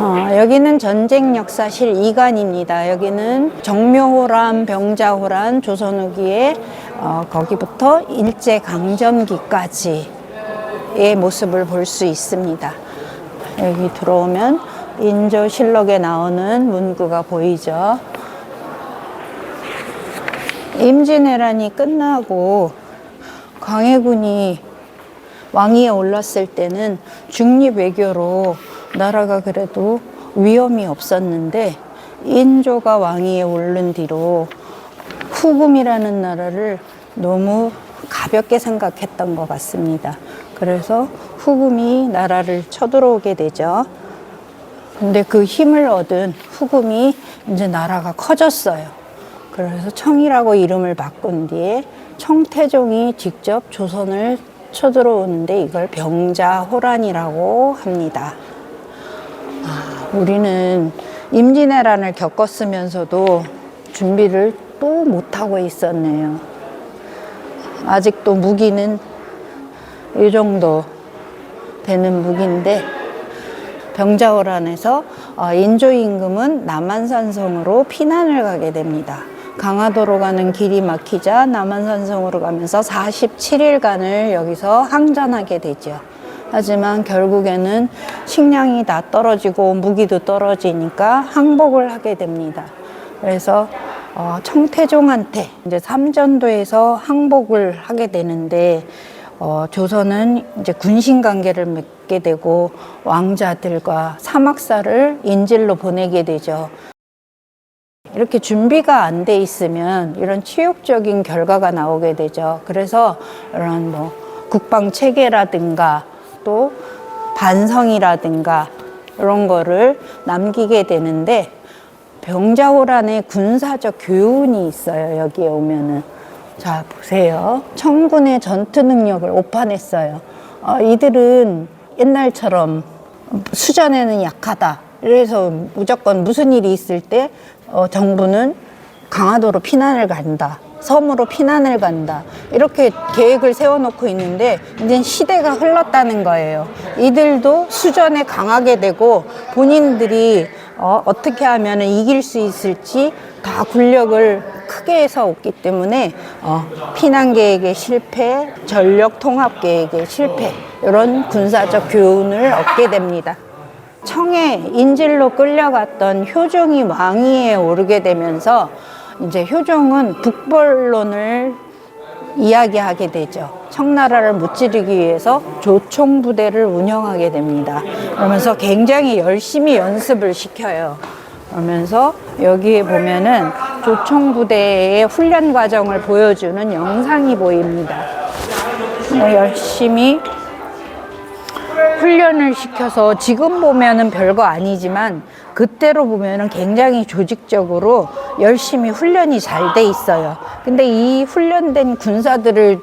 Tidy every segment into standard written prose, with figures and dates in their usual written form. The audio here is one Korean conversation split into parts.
여기는 전쟁 역사실 2관입니다. 여기는 정묘호란, 병자호란, 조선 후기에 거기부터 일제강점기까지의 모습을 볼 수 있습니다. 여기 들어오면 인조실록에 나오는 문구가 보이죠. 임진왜란이 끝나고 광해군이 왕위에 올랐을 때는 중립외교로 나라가 그래도 위험이 없었는데, 인조가 왕위에 오른 뒤로 후금이라는 나라를 너무 가볍게 생각했던 것 같습니다. 그래서 후금이 나라를 쳐들어오게 되죠. 근데 그 힘을 얻은 후금이 이제 나라가 커졌어요. 그래서 청이라고 이름을 바꾼 뒤에 청태종이 직접 조선을 쳐들어오는데 이걸 병자호란이라고 합니다. 우리는 임진왜란을 겪었으면서도 준비를 또 못하고 있었네요. 아직도 무기는 이 정도 되는 무기인데, 병자호란에서 인조 임금은 남한산성으로 피난을 가게 됩니다. 강화도로 가는 길이 막히자 남한산성으로 가면서 47일간을 여기서 항전하게 되죠. 하지만 결국에는 식량이 다 떨어지고 무기도 떨어지니까 항복을 하게 됩니다. 그래서 청태종한테 이제 삼전도에서 항복을 하게 되는데, 조선은 이제 군신 관계를 맺게 되고 왕자들과 사막사를 인질로 보내게 되죠. 이렇게 준비가 안 돼 있으면 이런 치욕적인 결과가 나오게 되죠. 그래서 이런 국방 체계라든가 또 반성이라든가 이런 거를 남기게 되는데, 병자호란의 군사적 교훈이 있어요. 여기에 오면은. 자, 보세요. 청군의 전투 능력을 오판했어요. 이들은 옛날처럼 수전에는 약하다. 그래서 무조건 무슨 일이 있을 때 정부는 강화도로 피난을 간다, 섬으로 피난을 간다, 이렇게 계획을 세워놓고 있는데, 이제 시대가 흘렀다는 거예요. 이들도 수전에 강하게 되고 본인들이 어떻게 하면 이길 수 있을지 다 군력을 크게 해서 왔기 때문에 피난 계획의 실패, 전력 통합 계획의 실패, 이런 군사적 교훈을 얻게 됩니다. 청에 인질로 끌려갔던 효종이 왕위에 오르게 되면서 이제 효종은 북벌론을 이야기하게 되죠. 청나라를 무찌르기 위해서 조총부대를 운영하게 됩니다. 그러면서 굉장히 열심히 연습을 시켜요. 그러면서 여기에 보면은 조총부대의 훈련 과정을 보여주는 영상이 보입니다. 열심히 훈련을 시켜서 지금 보면은 별거 아니지만 그때로 보면은 굉장히 조직적으로 열심히 훈련이 잘 돼 있어요. 근데 이 훈련된 군사들을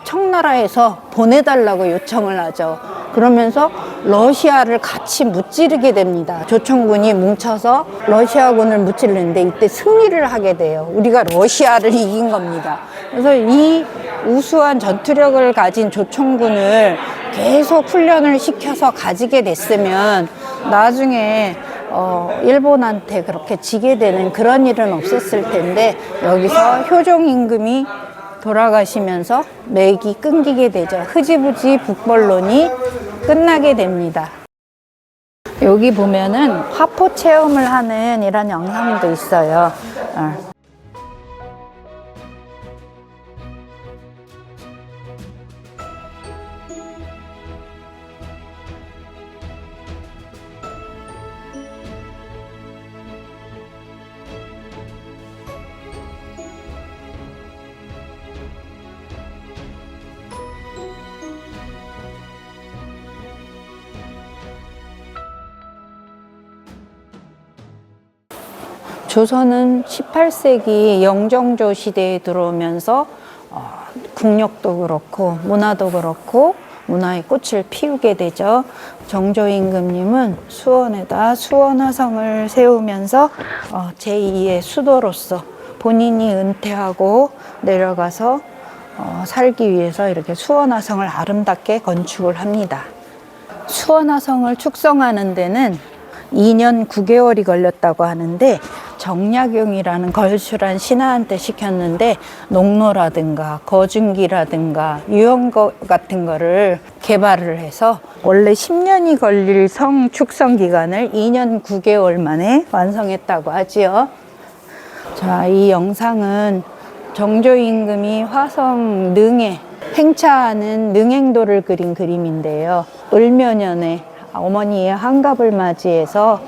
청나라에서 보내달라고 요청을 하죠. 그러면서 러시아를 같이 무찌르게 됩니다. 조총군이 뭉쳐서 러시아군을 무찌르는데 이때 승리를 하게 돼요. 우리가 러시아를 이긴 겁니다. 그래서 이 우수한 전투력을 가진 조총군을 계속 훈련을 시켜서 가지게 됐으면 나중에 일본한테 그렇게 지게 되는 그런 일은 없었을 텐데, 여기서 효종 임금이 돌아가시면서 맥이 끊기게 되죠. 흐지부지 북벌론이 끝나게 됩니다. 여기 보면은 화포 체험을 하는 이런 영상도 있어요. 조선은 18세기 영정조 시대에 들어오면서 국력도 그렇고 문화도 그렇고 문화의 꽃을 피우게 되죠. 정조 임금님은 수원에다 수원화성을 세우면서 제2의 수도로서 본인이 은퇴하고 내려가서 살기 위해서 이렇게 수원화성을 아름답게 건축을 합니다. 수원화성을 축성하는 데는 2년 9개월이 걸렸다고 하는데, 정약용이라는 걸출한 신하한테 시켰는데 농로라든가 거중기라든가 유연거 같은 거를 개발을 해서 원래 10년이 걸릴 성 축성 기간을 2년 9개월 만에 완성했다고 하지요. 자, 이 영상은 정조 임금이 화성 능에 행차하는 능행도를 그린 그림인데요. 을묘년에 어머니의 환갑을 맞이해서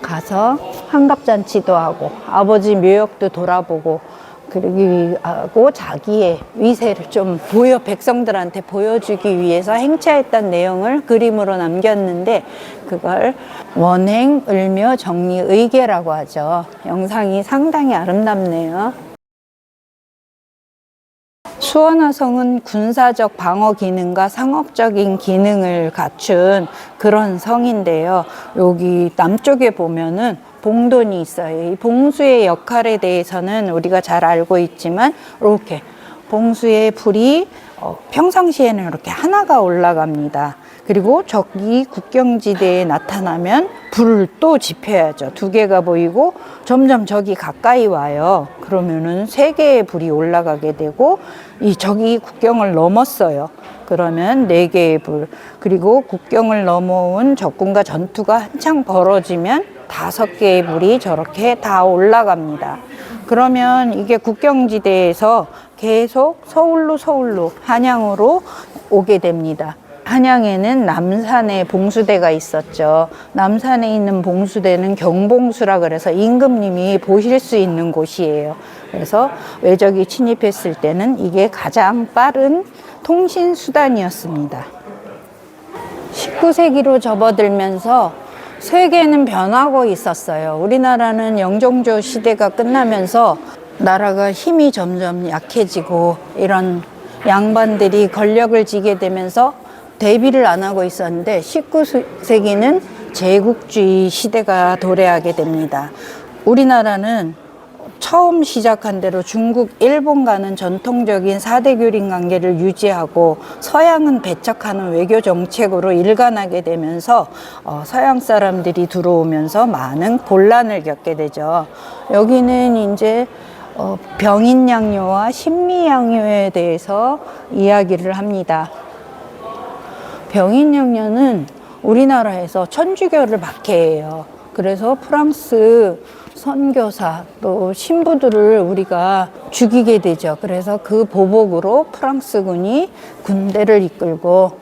가서 환갑잔치도 하고 아버지 묘역도 돌아보고 그리고 자기의 위세를 좀 백성들한테 보여주기 위해서 행차했던 내용을 그림으로 남겼는데, 그걸 원행, 을묘, 정리, 의계라고 하죠. 영상이 상당히 아름답네요. 수원화성은 군사적 방어 기능과 상업적인 기능을 갖춘 그런 성인데요. 여기 남쪽에 보면은 봉돈이 있어요. 이 봉수의 역할에 대해서는 우리가 잘 알고 있지만, 이렇게 봉수의 불이 평상시에는 이렇게 하나가 올라갑니다. 그리고 저기 국경지대에 나타나면 불을 또 지펴야죠. 2개가 보이고 점점 저기 가까이 와요. 그러면은 3개의 불이 올라가게 되고, 저기 국경을 넘었어요. 그러면 4개의 불, 그리고 국경을 넘어온 적군과 전투가 한창 벌어지면 5개의 불이 저렇게 다 올라갑니다. 그러면 이게 국경지대에서 계속 서울로 한양으로 오게 됩니다. 한양에는 남산에 봉수대가 있었죠. 남산에 있는 봉수대는 경봉수라 그래서 임금님이 보실 수 있는 곳이에요. 그래서 외적이 침입했을 때는 이게 가장 빠른 통신 수단이었습니다. 19세기로 접어들면서 세계는 변하고 있었어요. 우리나라는 영종조 시대가 끝나면서 나라가 힘이 점점 약해지고 이런 양반들이 권력을 쥐게 되면서 대비를 안 하고 있었는데, 19세기는 제국주의 시대가 도래하게 됩니다. 우리나라는 처음 시작한 대로 중국, 일본과는 전통적인 사대교린 관계를 유지하고 서양은 배척하는 외교 정책으로 일관하게 되면서 서양 사람들이 들어오면서 많은 곤란을 겪게 되죠. 여기는 이제 병인양요와 신미양요에 대해서 이야기를 합니다. 병인양요는 우리나라에서 천주교를 박해해요. 그래서 프랑스 선교사 또 신부들을 우리가 죽이게 되죠. 그래서 그 보복으로 프랑스군이 군대를 이끌고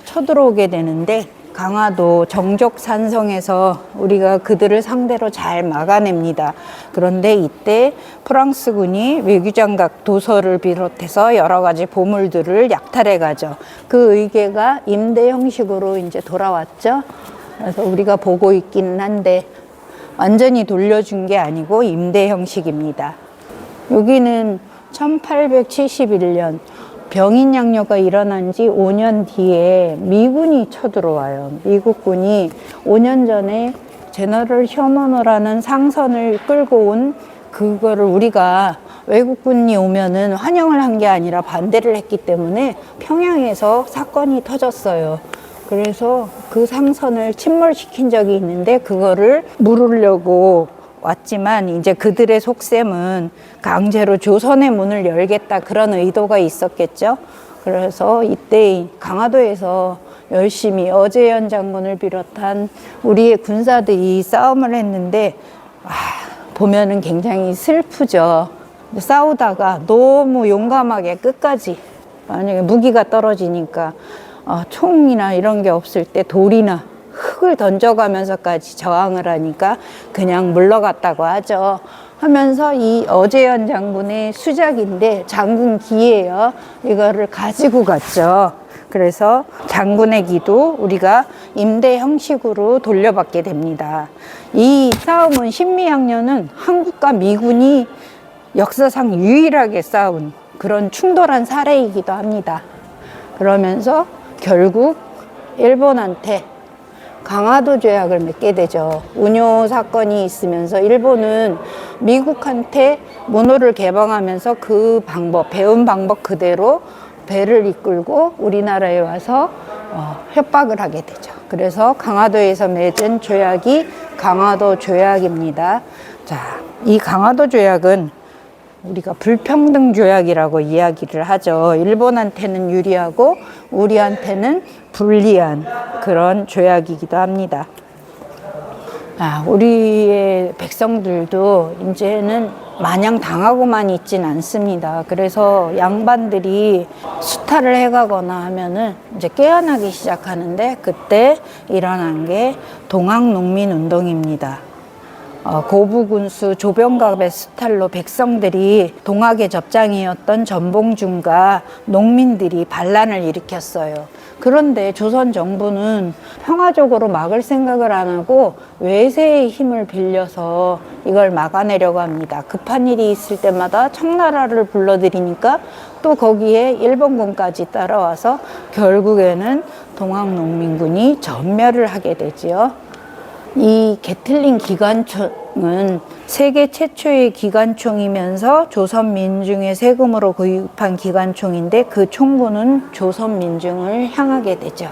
쳐들어오게 되는데, 강화도 정족산성에서 우리가 그들을 상대로 잘 막아냅니다. 그런데 이때 프랑스군이 외교장각 도서를 비롯해서 여러 가지 보물들을 약탈해 가죠. 그 의궤가 임대 형식으로 이제 돌아왔죠. 그래서 우리가 보고 있기는 한데 완전히 돌려준 게 아니고 임대 형식입니다. 여기는 1871년 병인양요가 일어난 지 5년 뒤에 미군이 쳐들어와요. 미국군이 5년 전에 제너럴 셔먼호라는 상선을 끌고 온 그거를 우리가 외국군이 오면은 환영을 한 게 아니라 반대를 했기 때문에 평양에서 사건이 터졌어요. 그래서 그 상선을 침몰시킨 적이 있는데 그거를 물으려고 왔지만 이제 그들의 속셈은 강제로 조선의 문을 열겠다 그런 의도가 있었겠죠. 그래서 이때 강화도에서 열심히 어제연 장군을 비롯한 우리의 군사들이 싸움을 했는데 보면은 굉장히 슬프죠. 싸우다가 너무 용감하게 끝까지, 만약에 무기가 떨어지니까 총이나 이런 게 없을 때 돌이나 흙을 던져가면서까지 저항을 하니까 그냥 물러갔다고 하죠. 하면서 이 어제연 장군의 수작인데 장군기예요. 이거를 가지고 갔죠. 그래서 장군의 기도 우리가 임대 형식으로 돌려받게 됩니다. 이 싸움은 신미양요는 한국과 미군이 역사상 유일하게 싸운 그런 충돌한 사례이기도 합니다. 그러면서 결국 일본한테 강화도 조약을 맺게 되죠. 운요 사건이 있으면서 일본은 미국한테 문호를 개방하면서 그 방법, 배운 방법 그대로 배를 이끌고 우리나라에 와서 협박을 하게 되죠. 그래서 강화도에서 맺은 조약이 강화도 조약입니다. 자, 이 강화도 조약은 우리가 불평등 조약이라고 이야기를 하죠. 일본한테는 유리하고 우리한테는 불리한 그런 조약이기도 합니다. 우리의 백성들도 이제는 마냥 당하고만 있진 않습니다. 그래서 양반들이 수탈을 해가거나 하면은 이제 깨어나기 시작하는데, 그때 일어난 게 동학농민운동입니다. 고부군수 조병갑의 수탈로 백성들이 동학의 접장이었던 전봉준과 농민들이 반란을 일으켰어요. 그런데 조선 정부는 평화적으로 막을 생각을 안 하고 외세의 힘을 빌려서 이걸 막아내려고 합니다. 급한 일이 있을 때마다 청나라를 불러들이니까 또 거기에 일본군까지 따라와서 결국에는 동학농민군이 전멸을 하게 되지요. 이 게틀링 기관총은 세계 최초의 기관총이면서 조선 민중의 세금으로 구입한 기관총인데, 그 총구는 조선 민중을 향하게 되죠.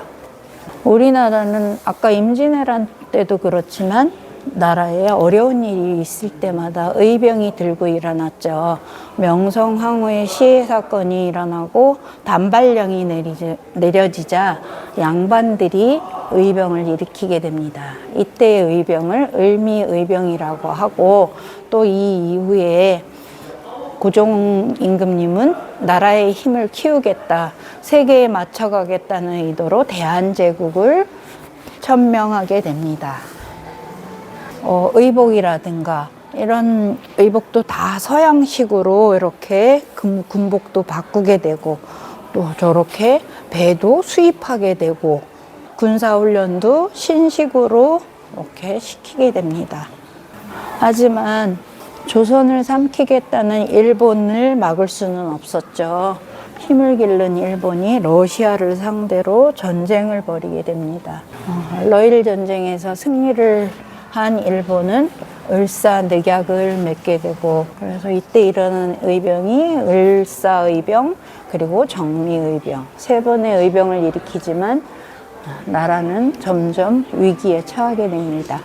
우리나라는 아까 임진왜란 때도 그렇지만 나라에 어려운 일이 있을 때마다 의병이 들고 일어났죠. 명성황후의 시해 사건이 일어나고 단발령이 내려지자 양반들이 의병을 일으키게 됩니다. 이때의 의병을 을미의병이라고 하고, 또 이 이후에 고종 임금님은 나라의 힘을 키우겠다, 세계에 맞춰가겠다는 의도로 대한제국을 천명하게 됩니다. 의복이라든가 이런 의복도 다 서양식으로 이렇게 군복도 바꾸게 되고, 또 저렇게 배도 수입하게 되고, 군사훈련도 신식으로 이렇게 시키게 됩니다. 하지만 조선을 삼키겠다는 일본을 막을 수는 없었죠. 힘을 기른 일본이 러시아를 상대로 전쟁을 벌이게 됩니다. 러일 전쟁에서 승리를 한 일본은 을사늑약을 맺게 되고, 그래서 이때 일어난 의병이 을사의병 그리고 정미의병, 세 번의 의병을 일으키지만 나라는 점점 위기에 처하게 됩니다.